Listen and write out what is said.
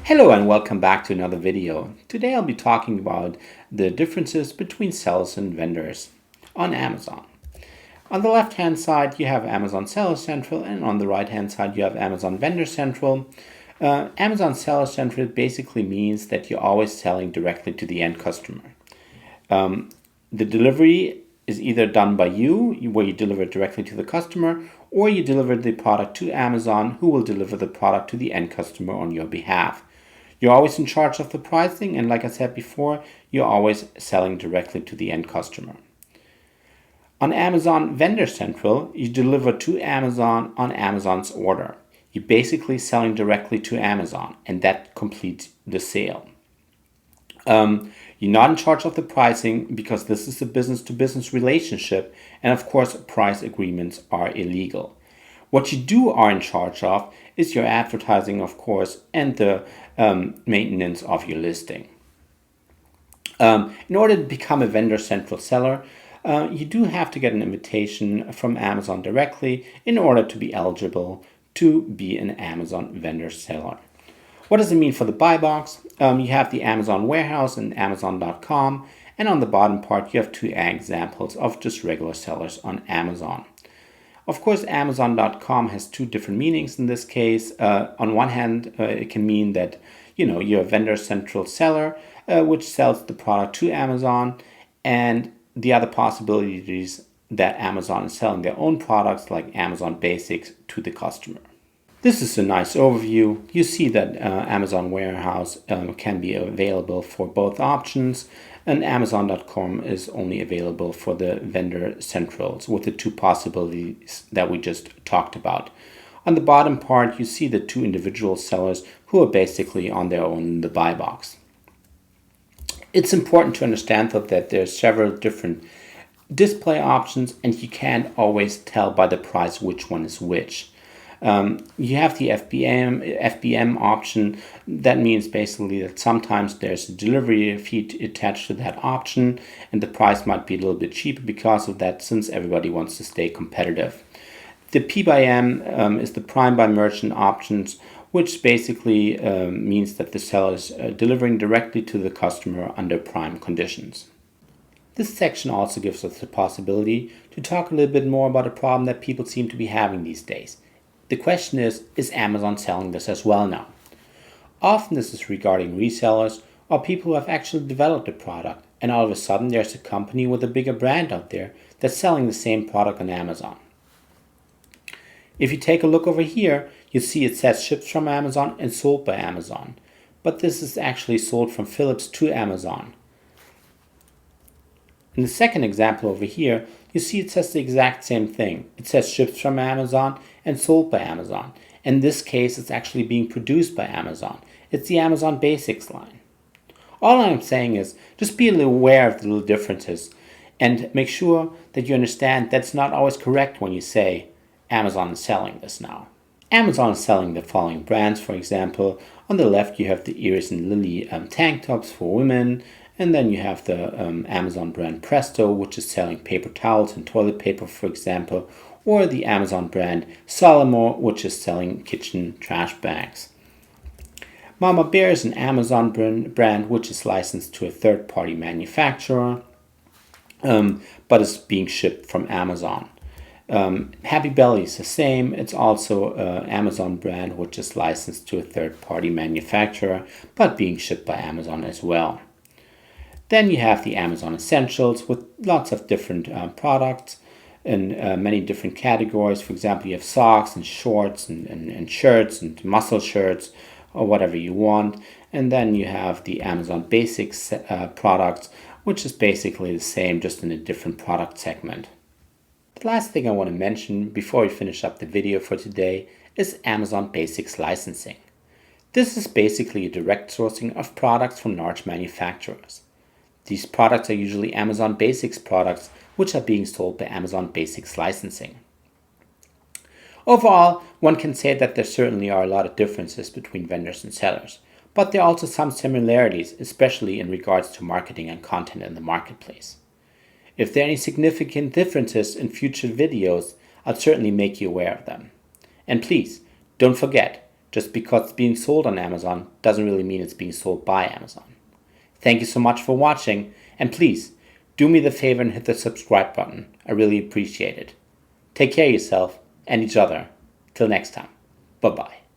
Hello and welcome back to another video. Today I'll be talking about the differences between sellers and vendors on Amazon. On the left hand side you have Amazon Seller Central, and on the right hand side you have Amazon Vendor Central. Amazon Seller Central basically means that you're always selling directly to the end customer. The delivery is either done by you, where you deliver it directly to the customer, or you deliver the product to Amazon, who will deliver the product to the end customer on your behalf. You're always in charge of the pricing, and like I said before, you're always selling directly to the end customer. On Amazon Vendor Central, you deliver to Amazon on Amazon's order. You're basically selling directly to Amazon, and that completes the sale. You're not in charge of the pricing because this is a business-to-business relationship, and of course, price agreements are illegal. What you are in charge of is your advertising, of course, and the maintenance of your listing. In order to become a Vendor Central seller, you do have to get an invitation from Amazon directly in order to be eligible to be an Amazon vendor seller. What does it mean for the buy box? You have the Amazon warehouse and Amazon.com, and on the bottom part you have two examples of just regular sellers on Amazon. Of course, Amazon.com has two different meanings in this case. On one hand, it can mean that you're a Vendor Central seller, which sells the product to Amazon, and the other possibility is that Amazon is selling their own products like Amazon Basics to the customer. This is a nice overview. You see that Amazon Warehouse can be available for both options, and Amazon.com is only available for the Vendor Centrals with the two possibilities that we just talked about. On the bottom part, you see the two individual sellers who are basically on their own in the buy box. It's important to understand though that there are several different display options, and you can't always tell by the price which one is which. You have the FBM option. That means basically that sometimes there's a delivery fee attached to that option, and the price might be a little bit cheaper because of that, since everybody wants to stay competitive. The P by M is the Prime by Merchant options, which basically means that the seller is delivering directly to the customer under prime conditions. This section also gives us the possibility to talk a little bit more about a problem that people seem to be having these days. The question is Amazon selling this as well now? Often this is regarding resellers or people who have actually developed a product, and all of a sudden there's a company with a bigger brand out there that's selling the same product on Amazon. If you take a look over here, you see it says shipped from Amazon and sold by Amazon. But this is actually sold from Philips to Amazon. In the second example over here, you see it says the exact same thing. It says shipped from Amazon and sold by Amazon. In this case, it's actually being produced by Amazon. It's the Amazon Basics line. All I'm saying is just be a little aware of the little differences and make sure that you understand that's not always correct when you say Amazon is selling this now. Amazon is selling the following brands, for example. On the left you have the Iris and Lily tank tops for women, and then you have the Amazon brand Presto, which is selling paper towels and toilet paper, for example, or the Amazon brand Solomor, which is selling kitchen trash bags. Mama Bear is an Amazon brand which is licensed to a third-party manufacturer, but is being shipped from Amazon. Happy Belly is the same. It's also an Amazon brand which is licensed to a third-party manufacturer, but being shipped by Amazon as well. Then you have the Amazon Essentials with lots of different products in many different categories. For example, you have socks and shorts and shirts and muscle shirts or whatever you want. And then you have the Amazon Basics products, which is basically the same, just in a different product segment. The last thing I want to mention before we finish up the video for today is Amazon Basics licensing. This is basically a direct sourcing of products from large manufacturers. These products are usually Amazon Basics products, which are being sold by Amazon Basics licensing. Overall, one can say that there certainly are a lot of differences between vendors and sellers, but there are also some similarities, especially in regards to marketing and content in the marketplace. If there are any significant differences in future videos, I'll certainly make you aware of them. And please, don't forget, Just because it's being sold on Amazon doesn't really mean it's being sold by Amazon. Thank you so much for watching, and please do me the favor and hit the subscribe button. I really appreciate it. Take care of yourself and each other. Till next time. Bye-bye.